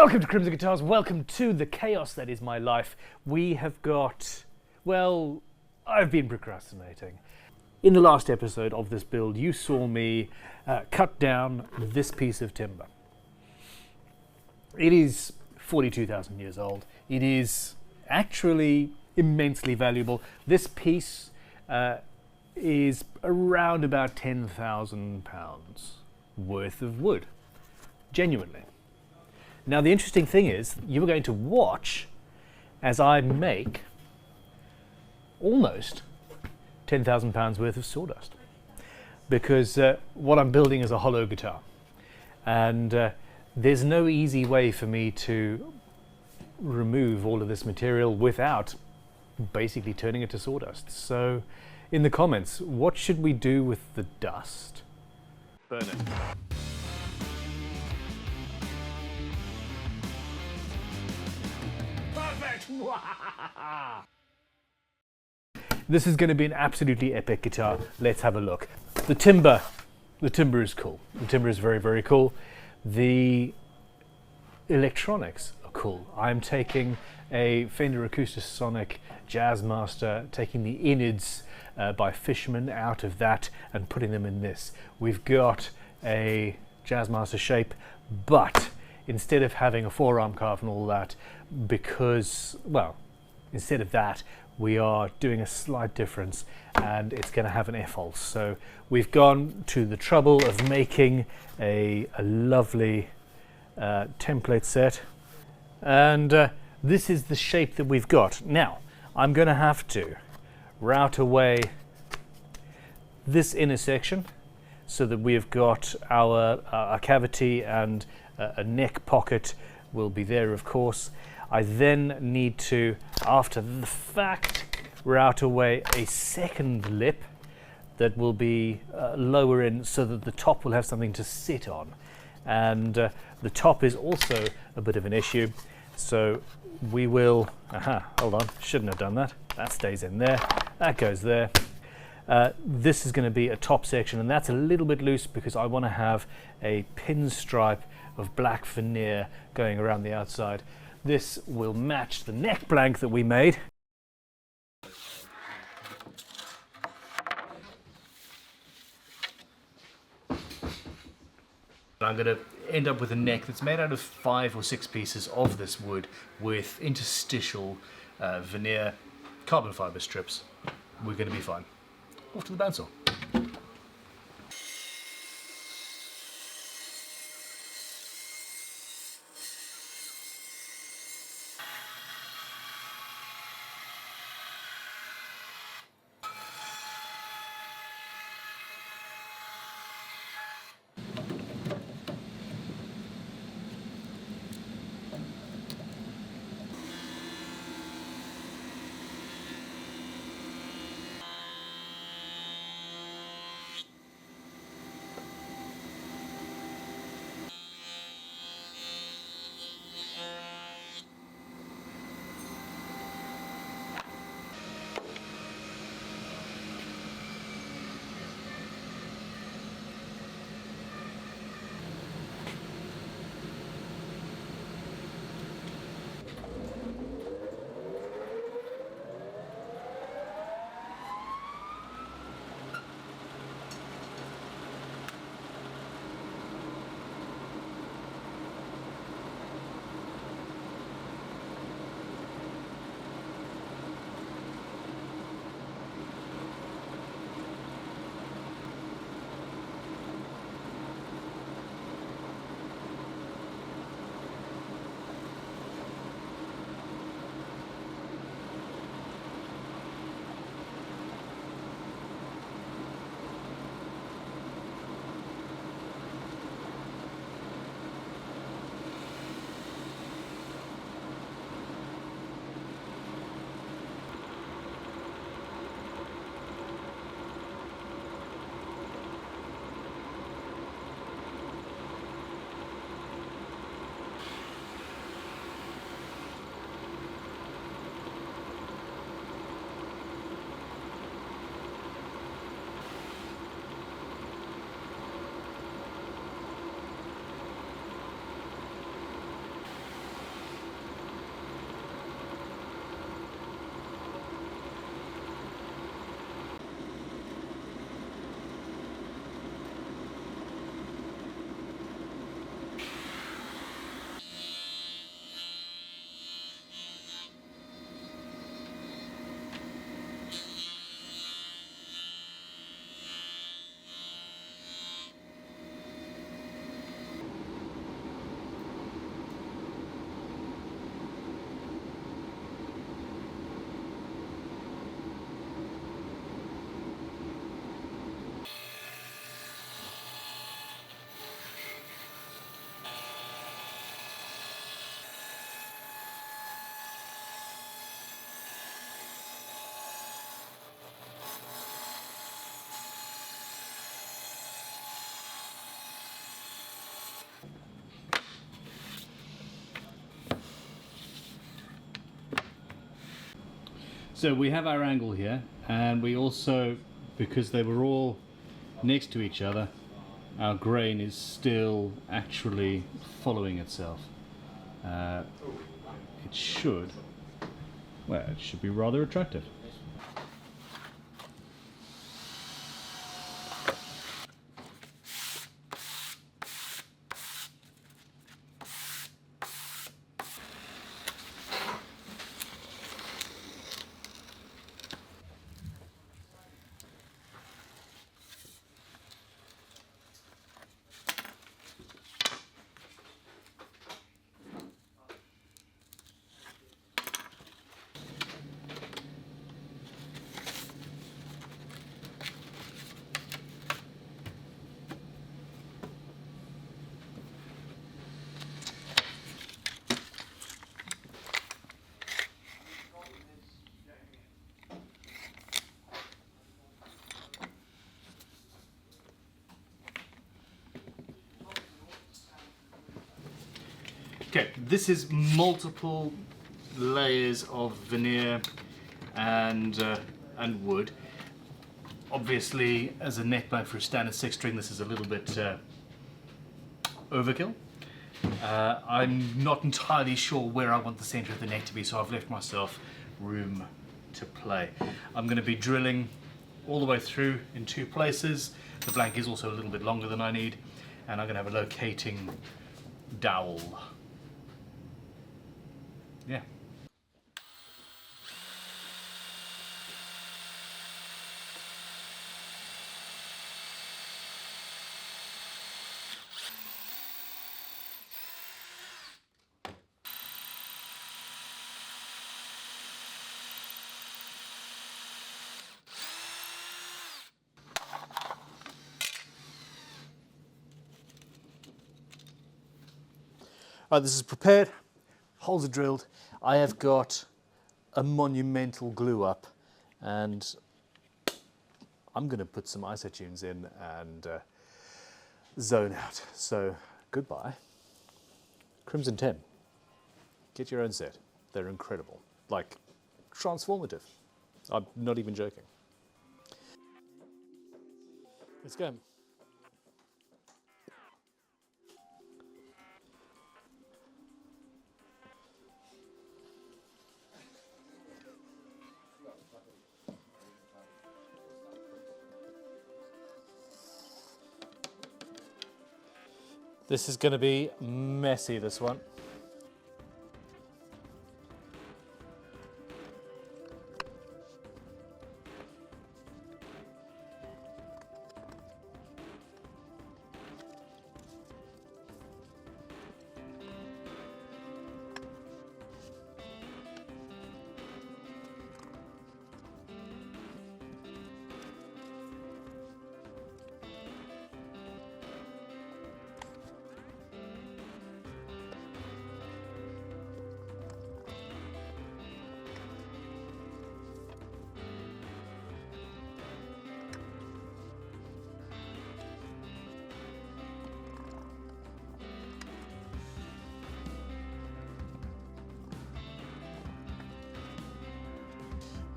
Welcome to Crimson Guitars, welcome to the chaos that is my life. We have got, well, I've been procrastinating. In the last episode of this build, you saw me cut down this piece of timber. It is 42,000 years old. It is actually immensely valuable. This piece is around about £10,000 worth of wood, genuinely. Now the interesting thing is, you are going to watch as I make almost £10,000 worth of sawdust, because what I'm building is a hollow guitar, and there's no easy way for me to remove all of this material without basically turning it to sawdust. So in the comments, what should we do with the dust? Burn it. Perfect! This is going to be an absolutely epic guitar. Let's have a look. The timber is cool. The timber is very, very cool. The electronics are cool. I'm taking a Fender Acoustasonic Jazzmaster, taking the innards by Fishman out of that and putting them in this. We've got a Jazzmaster shape, but instead of having a forearm carve and all that, because, well, instead of that, we are doing a slight difference, and it's going to have an F-hole. So we've gone to the trouble of making a lovely template set, and this is the shape that we've got. Now, I'm going to have to route away this inner section so that we've got our cavity, and a neck pocket will be there, of course. I then need to, after the fact, route away a second lip that will be lower in, so that the top will have something to sit on. And the top is also a bit of an issue, so we will, hold on, shouldn't have done that. That stays in there, that goes there. This is going to be a top section, and that's a little bit loose because I want to have a pinstripe of black veneer going around the outside. This will match the neck blank that we made. I'm going to end up with a neck that's made out of 5 or 6 pieces of this wood with interstitial veneer carbon fiber strips. We're going to be fine. Off to the bandsaw. So we have our angle here, and we also, because they were all next to each other, our grain is still actually following itself. It should be rather attractive. Okay, this is multiple layers of veneer and wood. Obviously, as a neckbone for a standard 6-string, this is a little bit overkill. I'm not entirely sure where I want the center of the neck to be, so I've left myself room to play. I'm going to be drilling all the way through in 2 places. The blank is also a little bit longer than I need, and I'm going to have a locating dowel. Yeah. This is prepared, holes are drilled. I have got a monumental glue up, and I'm going to put some isotunes in and zone out. So goodbye. Crimson 10. Get your own set. They're incredible. Like, transformative. I'm not even joking. Let's go. This is going to be messy, this one.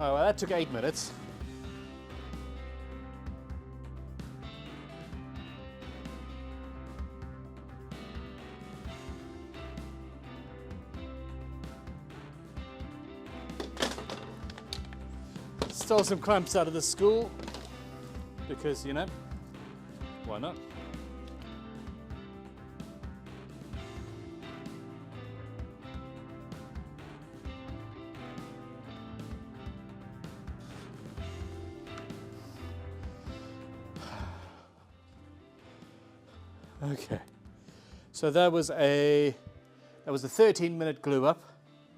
Oh, well, that took 8 minutes. Stole some clamps out of the school because, you know, why not? Okay, so that was a 13-minute glue up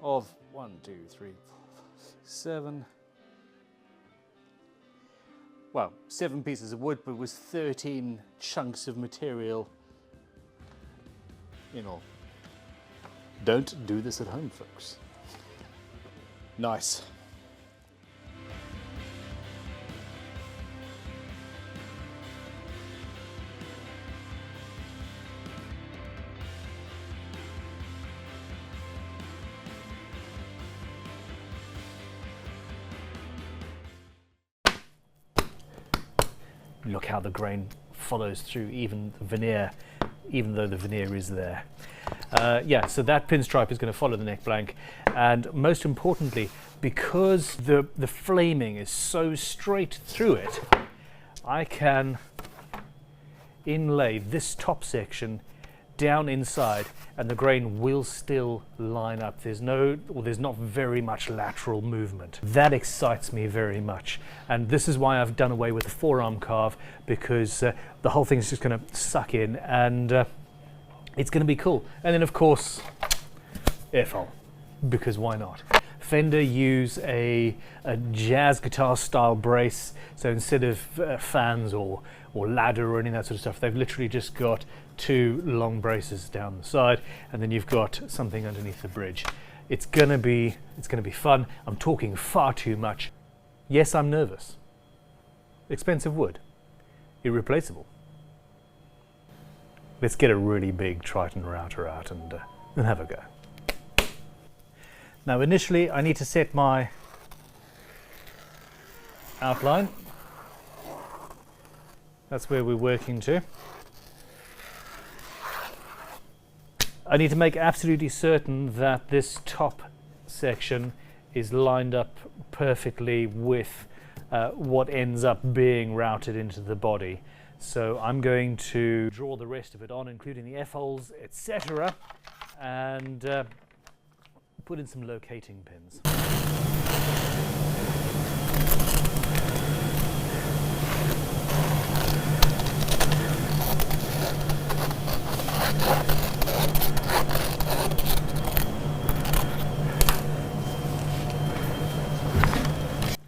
of 1, 2, 3, 4, 5, 6, 7. Well, 7 pieces of wood, but it was 13 chunks of material in all. Don't do this at home, folks. Nice. look how the grain follows through even the veneer, even though the veneer is there. Yeah, so that pinstripe is going to follow the neck blank, and most importantly, because the flaming is so straight through it, I can inlay this top section down inside, and the grain will still line up. There's not very much lateral movement. That excites me very much, and this is why I've done away with the forearm carve, because the whole thing is just going to suck in, and it's going to be cool. And then of course airfoil, because why not? Fender use a jazz guitar style brace, so instead of fans or ladder or any of that sort of stuff, they've literally just got two long braces down the side, and then you've got something underneath the bridge. It's gonna be fun. I'm talking far too much. Yes, I'm nervous. Expensive wood, irreplaceable. Let's get a really big Triton router out and have a go. Now initially I need to set my outline. That's where we're working to. I need to make absolutely certain that this top section is lined up perfectly with what ends up being routed into the body. So I'm going to draw the rest of it on, including the F-holes, etc., and put in some locating pins.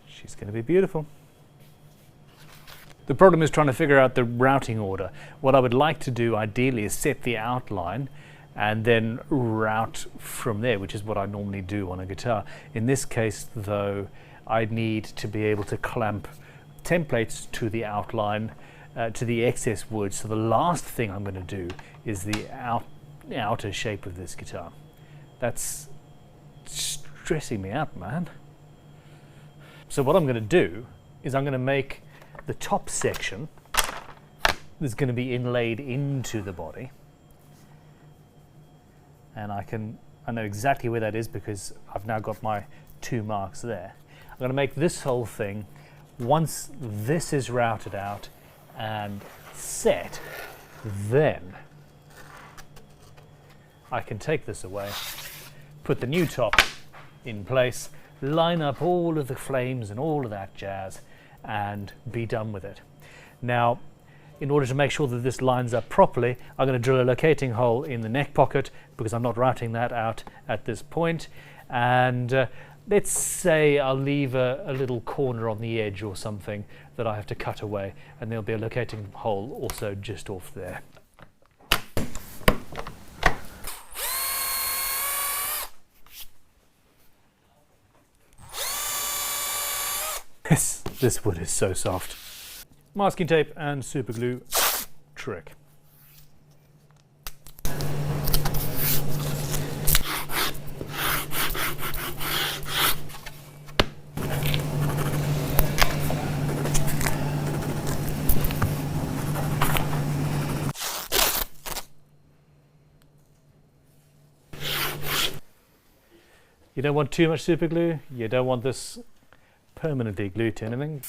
She's going to be beautiful. The problem is trying to figure out the routing order. What I would like to do ideally is set the outline and then route from there, which is what I normally do on a guitar. In this case though, I need to be able to clamp templates to the outline, to the excess wood. So the last thing I'm going to do is the outer shape of this guitar. That's stressing me out, man. So what I'm going to do is I'm going to make the top section that's going to be inlaid into the body, and I know exactly where that is because I've now got my two marks there. I'm going to make this whole thing, once this is routed out and set, then I can take this away, put the new top in place, line up all of the flames and all of that jazz, and be done with it. Now, in order to make sure that this lines up properly, I'm going to drill a locating hole in the neck pocket because I'm not routing that out at this point. And let's say I'll leave a little corner on the edge or something that I have to cut away, and there'll be a locating hole also just off there. This wood is so soft. Masking tape and superglue trick. You don't want too much superglue. You don't want this permanently glued to anything.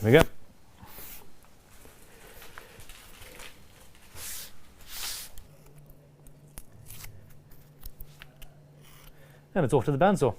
There we go. And it's off to the bandsaw.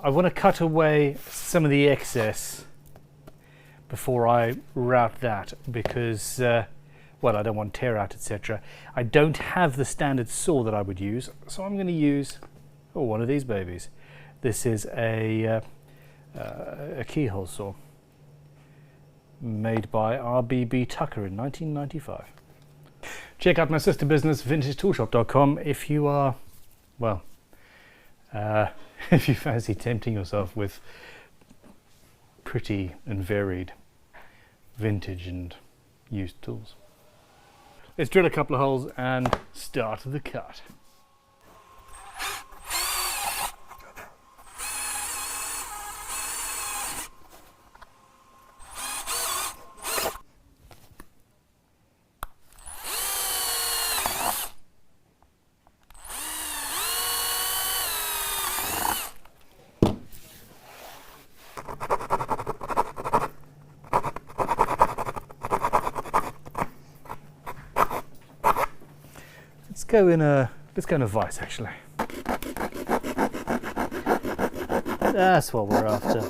I want to cut away some of the excess before I route that, because well, I don't want tear out, etc. I don't have the standard saw that I would use, so I'm going to use one of these babies. This is a keyhole saw made by RBB Tucker in 1995. Check out my sister business, vintagetoolshop.com, if you are, well, if you fancy tempting yourself with pretty and varied vintage and used tools. Let's drill a couple of holes and start the cut. Let's go in a vise, actually. That's what we're after.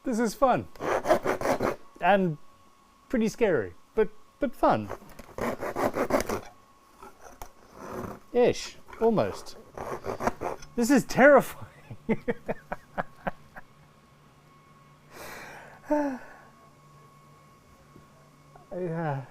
This is fun. And pretty scary, but fun. Ish, almost. This is terrifying. Yeah.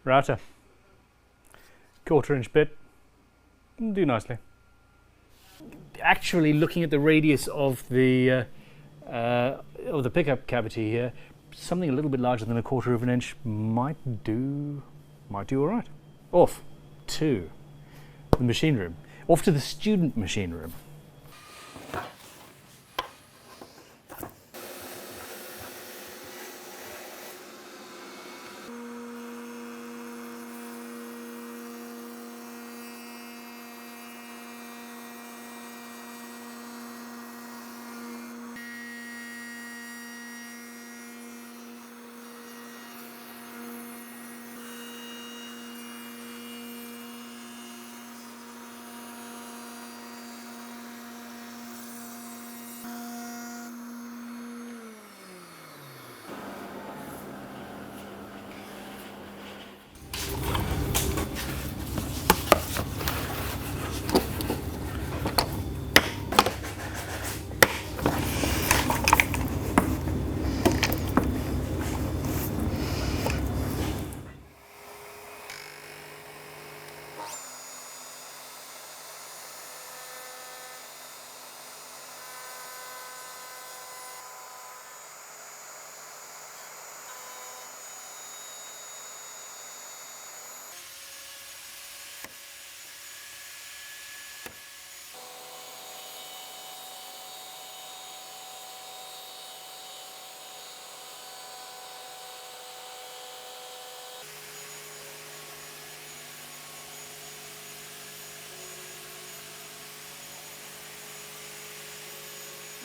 Router. 1/4 inch bit. Do nicely. Actually, looking at the radius of the pickup cavity here, something a little bit larger than 1/4 inch might do all right. Off to the machine room. Off to the student machine room.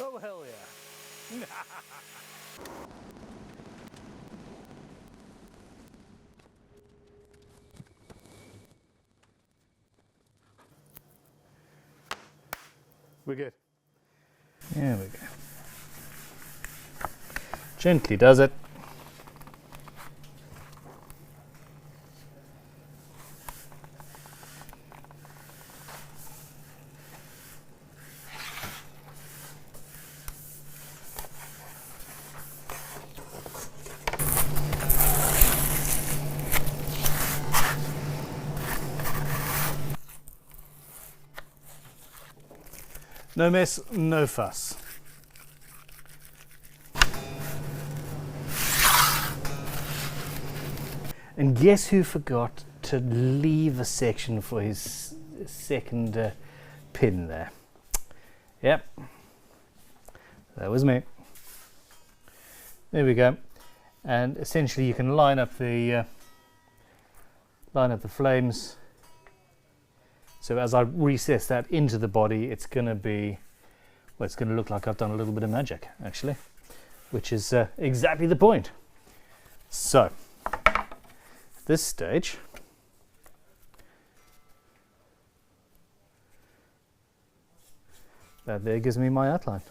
Oh, hell yeah. We're good. There we go. Gently does it. No mess, no fuss. And guess who forgot to leave a section for his second pin there? Yep, That was me. There we go. And essentially you can line up the flames. So as I recess that into the body, it's going to be, well, it's going to look like I've done a little bit of magic, actually, which is exactly the point. So, at this stage, that there gives me my outline.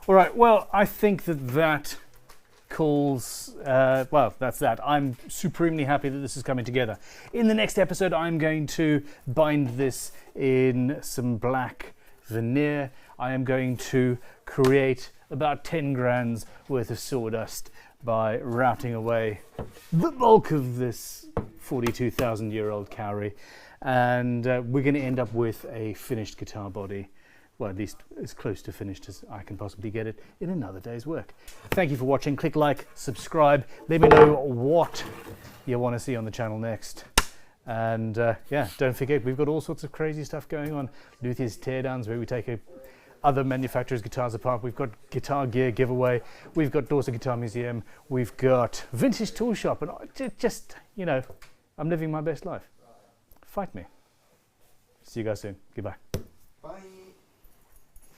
All right, well, I think that calls, well, that's that. I'm supremely happy that this is coming together. In the next episode, I'm going to bind this in some black veneer. I am going to create about 10 grams worth of sawdust by routing away the bulk of this 42,000-year-old cowrie. And we're going to end up with a finished guitar body. Well, at least as close to finished as I can possibly get it in another day's work. Thank you for watching. Click like, subscribe. Let me know what you want to see on the channel next. And yeah, don't forget, we've got all sorts of crazy stuff going on. Luthier's Teardowns, where we take other manufacturers' guitars apart. We've got guitar gear giveaway. We've got Dorset Guitar Museum. We've got Vintage Tool Shop. And just, you know, I'm living my best life. Fight me. See you guys soon. Goodbye. Bye.